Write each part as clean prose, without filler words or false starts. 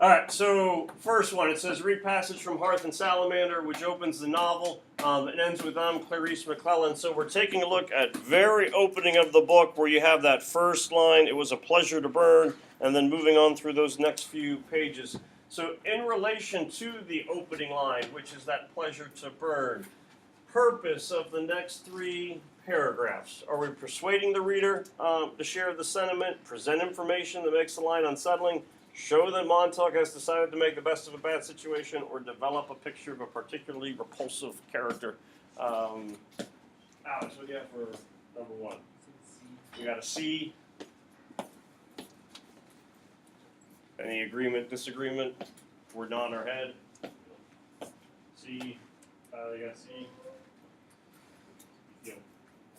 All right, so first one, it says read passage from Hearth and Salamander, which opens the novel. It ends with I'm Clarice McClellan. So we're taking a look at very opening of the book where you have that first line, it was a pleasure to burn, and then moving on through those next few pages. So in relation to the opening line, which is that pleasure to burn, purpose of the next three paragraphs. Are we persuading the reader to share the sentiment, present information that makes the line unsettling, show that Montauk has decided to make the best of a bad situation, or develop a picture of a particularly repulsive character? Alex, what do you have for number one? We got a C. Any agreement, disagreement? We're nodding our head. C. You got C. Yeah.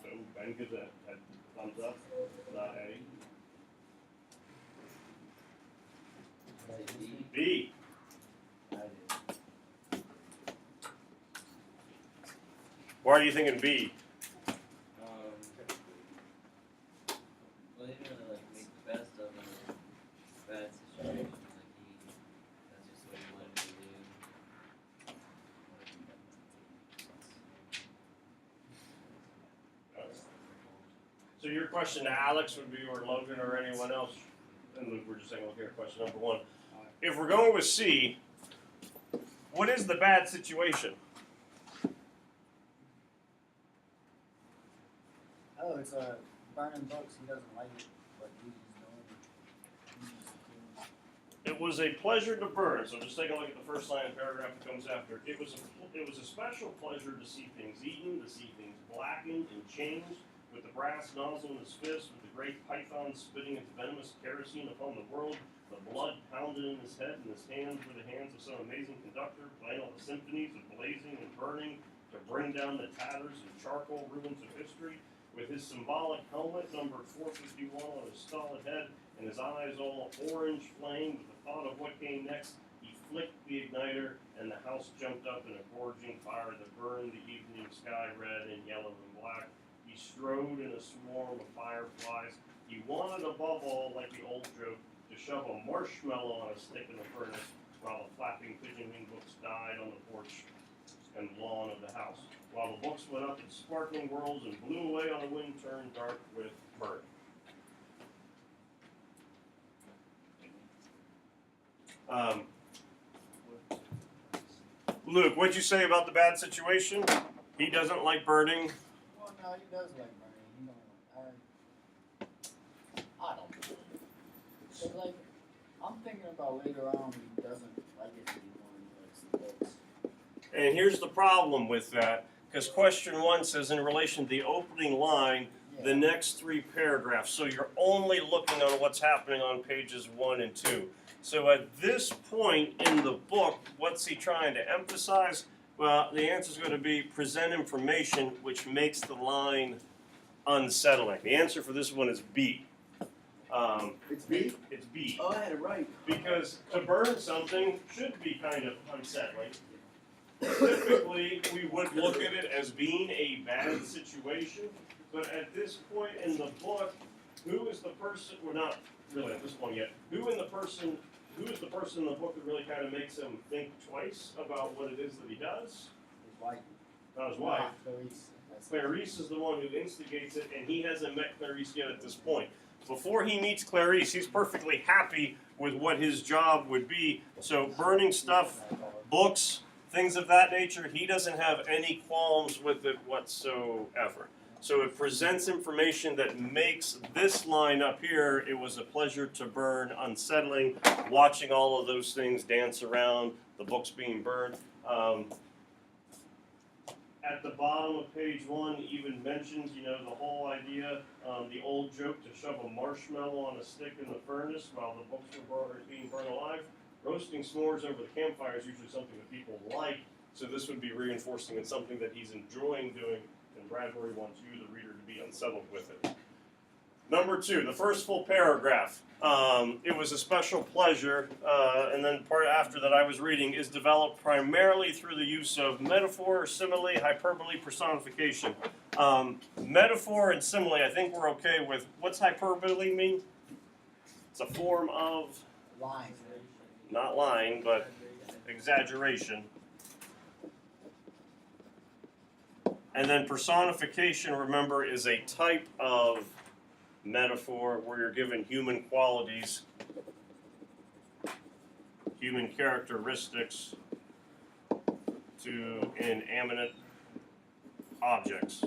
So Ben gives that thumbs up, not A. B. Why are you thinking B? Well, he didn't really make the best of a bad situation. That's just what he wanted to do. So your question to Alex would be, or Logan, or anyone else, and we're just saying, look here, question number one. If we're going with C, what is the bad situation? Oh, it's burning books. He doesn't like it, but he's doing it. It was a pleasure to burn. So just take a look at the first line of the paragraph that comes after. It was a special pleasure to see things eaten, to see things blackened and changed, with the brass nozzle in his fist, with the great python spitting its venomous kerosene upon the world, the blood pounded in his head, and his hands were the hands of some amazing conductor, playing all the symphonies of blazing and burning to bring down the tatters and charcoal ruins of history, with his symbolic helmet numbered 451 on his stolid head, and his eyes all orange flame with the thought of what came next. He flicked the igniter, and the house jumped up in a gorging fire that burned the evening sky red and yellow and black. He strode in a swarm of fireflies. He wanted, above all, like the old joke, to shove a marshmallow on a stick in the furnace, while the flapping pigeon-wing books died on the porch and lawn of the house, while the books went up in sparkling whirls and blew away on the wind, turned dark with burning. Luke, what'd you say about the bad situation? He doesn't like burning. Well, no, he does like burning. He don't. I don't. But like, I'm thinking about later on, he doesn't like it anymore. He likes the books. And here's the problem with that, because question one says in relation to the opening line, the next three paragraphs. So you're only looking on what's happening on pages 1 and 2. So at this point in the book, what's he trying to emphasize? Well, the answer is going to be present information which makes the line unsettling. The answer for this one is B. It's B? It's B. Oh, I had it right. Because to burn something should be kind of unsettling. Typically, we would look at it as being a bad situation, but at this point in the book, who is the person, well, not really at this point yet, who is the person in the book that really kind of makes him think twice about what it is that he does? His wife. Not his wife. Clarice. Clarice is the one who instigates it, and he hasn't met Clarice yet at this point. Before he meets Clarice, he's perfectly happy with what his job would be. So burning stuff, books, things of that nature, he doesn't have any qualms with it whatsoever. So it presents information that makes this line up here, it was a pleasure to burn, unsettling, watching all of those things dance around, the books being burned. At the bottom of page 1, even mentions, the whole idea, the old joke to shove a marshmallow on a stick in the furnace while the books were being burned alive. Roasting s'mores over the campfire is usually something that people like, so this would be reinforcing it's something that he's enjoying doing, and Bradbury wants you, the reader, to be unsettled with it. Number 2, the first full paragraph. It was a special pleasure, and then part after that I was reading, is developed primarily through the use of metaphor, simile, hyperbole, personification. Metaphor and simile, I think we're okay with. What's hyperbole mean? It's a form of Lying. not lying, but exaggeration. And then personification, remember, is a type of metaphor where you're given human qualities, human characteristics to inanimate objects.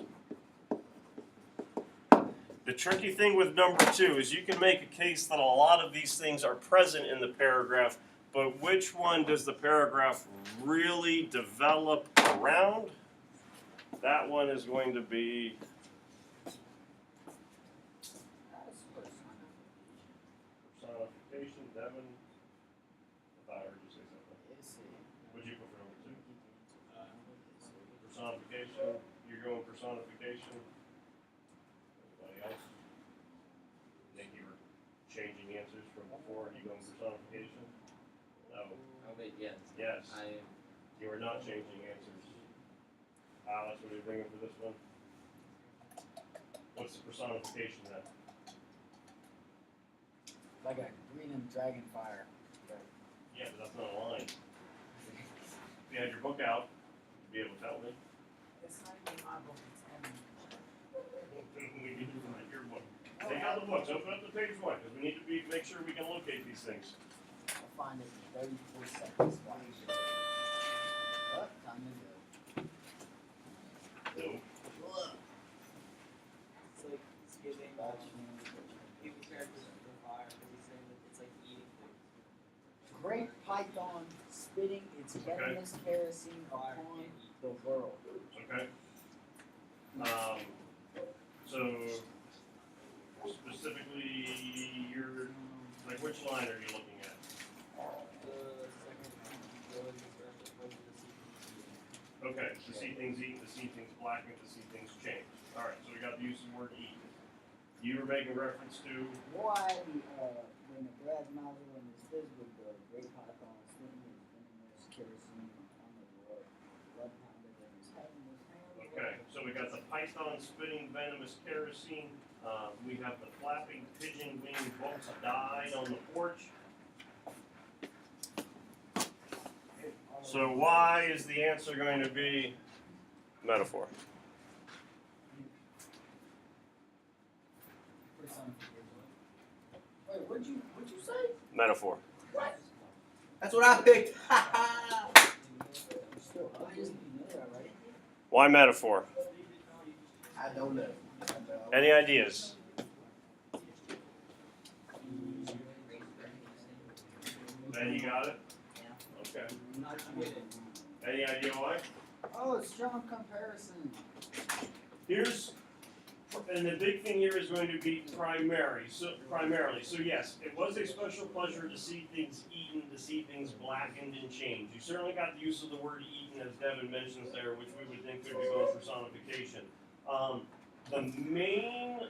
The tricky thing with number 2 is you can make a case that a lot of these things are present in the paragraph, but which one does the paragraph really develop around? That one is going to be personification. Devin, I thought I heard you say something. Would you prefer number 2? Personification. You're going personification. Anybody else? Think you were changing answers from before? Are you going personification? No. Oh wait, yes. Yes. I am. You are not changing answers. Alex, what are you bringing for this one? What's the personification then? Like a green and dragon fire. Yeah, but that's not a line. If you had your book out, you'd be able to tell me. It's not even my book, it's Evan. We need to find your book. Take out the books, open up the page 1, because we need to make sure we can locate these things. I'll find it in 34 seconds. Oh, time to go. No. It's like, it's giving, people characters the fire, because he's saying that it's like eating things. Great python spitting its venomous kerosene Fire upon can't eat. the world. Okay. So, specifically, you're, like, which line are you looking at? The second ability is directly opposed to the sequence. Okay, to see things eaten, to see things blackened, to see things change. Alright, so we got the use of the word eaten. You were making reference to, Why, when the brass nozzle in his fist with the great python spitting his venomous kerosene upon the world, blood pounded in his head and his hand. okay, so we got the python spitting venomous kerosene. We have the flapping pigeon wing books died on the porch. So why is the answer going to be metaphor? Wait, what'd you say? Metaphor. What? That's what I picked. Still, I just know that, right? Why metaphor? I don't know. Any ideas? Ben, you got it? Okay. Any idea why? Oh, it's strong comparison. And the big thing here is going to be primarily. So yes, it was a special pleasure to see things eaten, to see things blackened and changed. You certainly got the use of the word eaten, as Devin mentions there, which we would think could be going personification. The main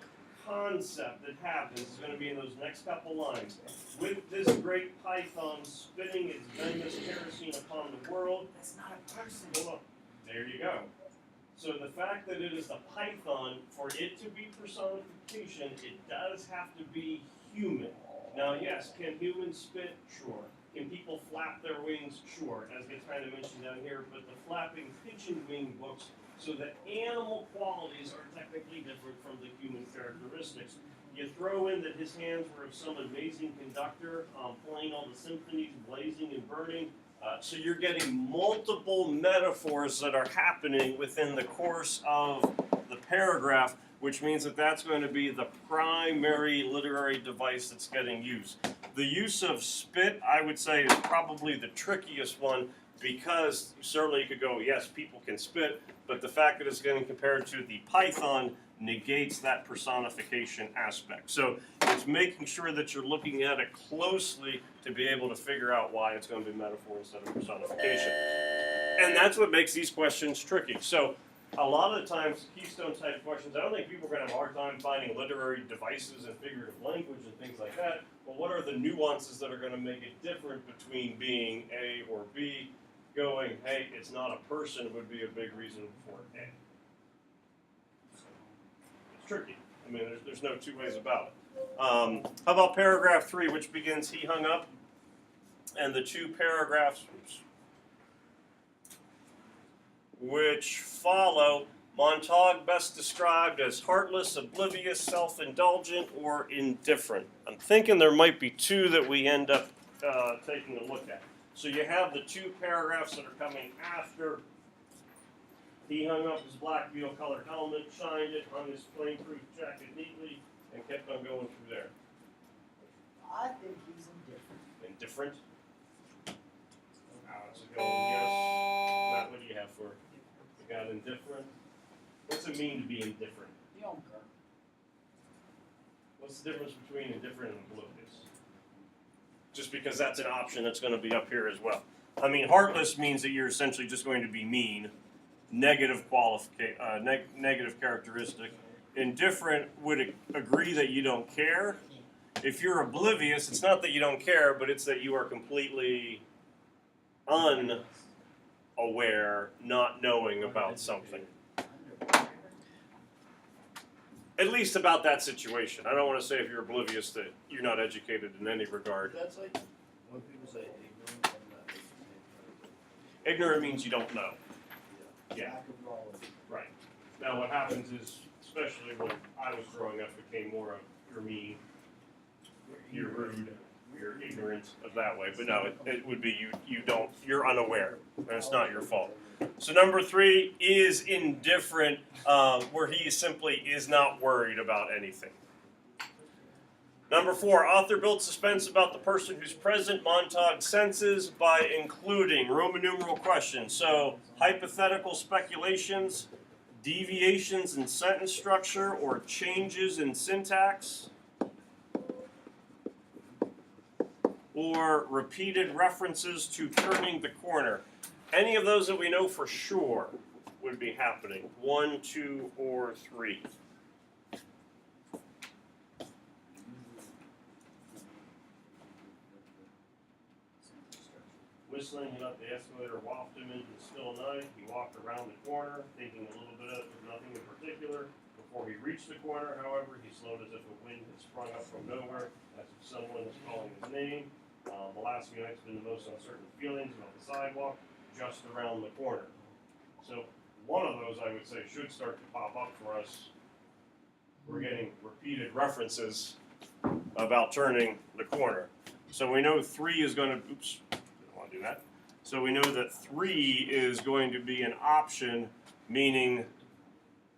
concept that happens is going to be in those next couple lines. With this great python spitting its venomous kerosene upon the world. That's not a person. Hold on. There you go. So the fact that it is the python, for it to be personification, it does have to be human. Now, yes, can humans spit? Sure. Can people flap their wings? Sure, as gets kind of mentioned down here. But the flapping pigeon wing books, so the animal qualities are technically different from the human characteristics. You throw in that his hands were of some amazing conductor, playing all the symphonies, blazing and burning. So you're getting multiple metaphors that are happening within the course of the paragraph, which means that that's going to be the primary literary device that's getting used. The use of spit, I would say, is probably the trickiest one, because certainly you could go, yes, people can spit, but the fact that it's getting compared to the python negates that personification aspect. So it's making sure that you're looking at it closely to be able to figure out why it's going to be metaphor instead of personification. And that's what makes these questions tricky. So a lot of the times, Keystone type questions, I don't think people are going to have a hard time finding literary devices and figurative language and things like that. But what are the nuances that are going to make it different between being A or B? Going, hey, it's not a person would be a big reason for A. It's tricky. I mean, there's no two ways about it. How about paragraph 3, which begins, he hung up? and the two paragraphs which follow, Montague best described as heartless, oblivious, self-indulgent, or indifferent. I'm thinking there might be two that we end up taking a look at. So you have the two paragraphs that are coming after. He hung up his black veal-colored helmet, shined it, hung his flameproof jacket neatly, and kept on going through there. I think he's indifferent. Indifferent? Alex is going yes. Matt, what do you have for it? You got indifferent? What's it mean to be indifferent? You don't care. What's the difference between indifferent and oblivious? Just because that's an option that's going to be up here as well. I mean, heartless means that you're essentially just going to be mean. Negative negative characteristic. Indifferent would agree that you don't care. If you're oblivious, it's not that you don't care, but it's that you are completely unaware, not knowing about something. At least about that situation. I don't want to say if you're oblivious that you're not educated in any regard. That's like when people say ignorant, I'm not educated. Ignorant means you don't know. Yeah. Lack of knowledge. Right. Now what happens is, especially when I was growing up, it became more of you're mean, you're rude, you're ignorant of that way. But no, it would be you're unaware, and it's not your fault. So number 3 is indifferent, where he simply is not worried about anything. Number 4, author builds suspense about the person who's present Montague senses by including Roman numeral questions. So hypothetical speculations, deviations in sentence structure, or changes in syntax, or repeated references to turning the corner. Any of those that we know for sure would be happening. 1, 2, or 3. Whistling, he let the escalator waft him into the still night. He walked around the corner, thinking a little bit of nothing in particular. Before he reached the corner, however, he slowed as if a wind had sprung up from nowhere, as if someone was calling his name. The last few nights have been the most uncertain feelings about the sidewalk, just around the corner. So one of those, I would say, should start to pop up for us. We're getting repeated references about turning the corner. So we know 3 is going to, oops, didn't want to do that. So we know that 3 is going to be an option, meaning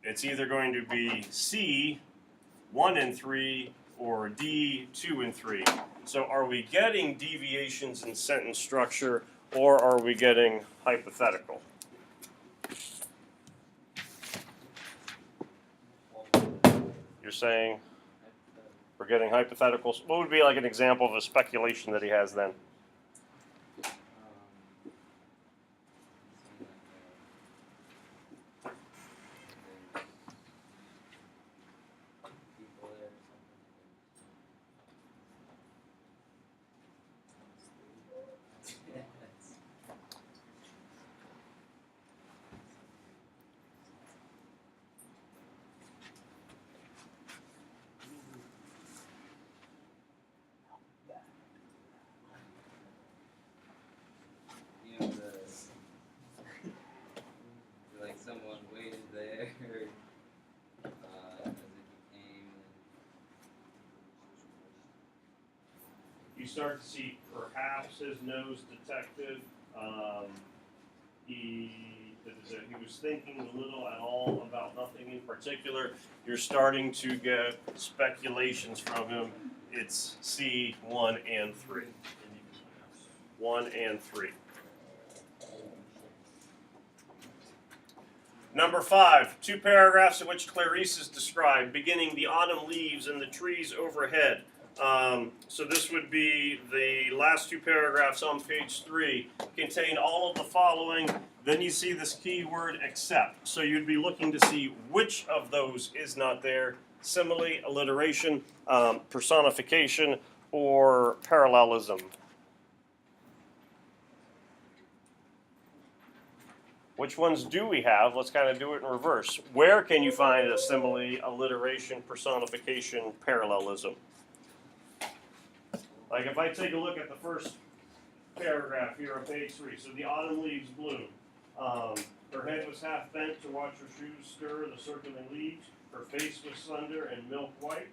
it's either going to be C, 1 and 3, or D, 2 and 3. So are we getting deviations in sentence structure, or are we getting hypothetical? You're saying we're getting hypotheticals. What would be like an example of a speculation that he has then? Like someone waited there as it became. You start to see perhaps his nose detected. He was thinking little at all about nothing in particular. You're starting to get speculations from him. It's C, 1 and 3. 1 and 3. Number 5, 2 paragraphs in which Clarice is described, beginning the autumn leaves and the trees overhead. So this would be the last 2 paragraphs on page 3, contain all of the following. Then you see this keyword except. So you'd be looking to see which of those is not there. Simile, alliteration, personification, or parallelism. Which ones do we have? Let's kind of do it in reverse. Where can you find a simile, alliteration, personification, parallelism? Like if I take a look at the first paragraph here on page 3. So the autumn leaves bloom. Her head was half bent to watch her shoes stir the circling leaves. Her face was slender and milk white.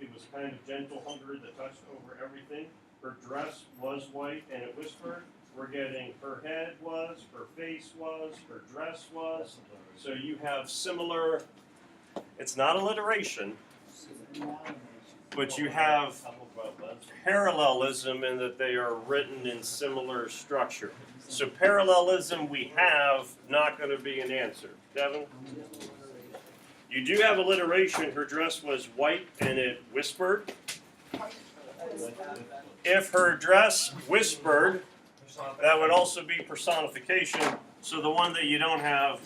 It was kind of gentle hunger that touched over everything. Her dress was white and it whispered. We're getting her head was, her face was, her dress was. So you have similar, it's not alliteration, but you have parallelism in that they are written in similar structure. So parallelism we have, not going to be an answer. Devin? You do have alliteration. Her dress was white and it whispered. If her dress whispered, that would also be personification. So the one that you don't have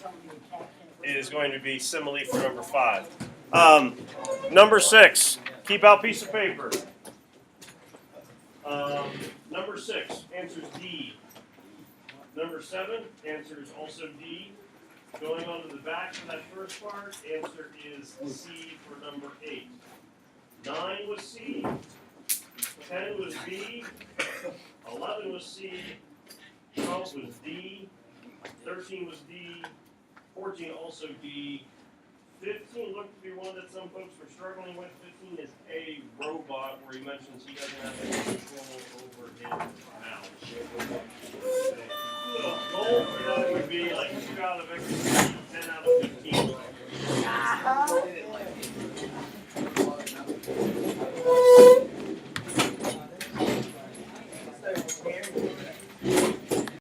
is going to be simile for number 5. Number 6, keep out piece of paper. Number 6, answers D. Number 7, answers also D. Going on to the back of that first part, answer is C for number 8. 9 was C, 10 was B, 11 was C, 12 was D, 13 was D, 14 also D, 15 looked to be one that some folks were struggling with. 15 is a robot, where he mentions he doesn't have any control over his mouth. So goal for that would be like 2 out of every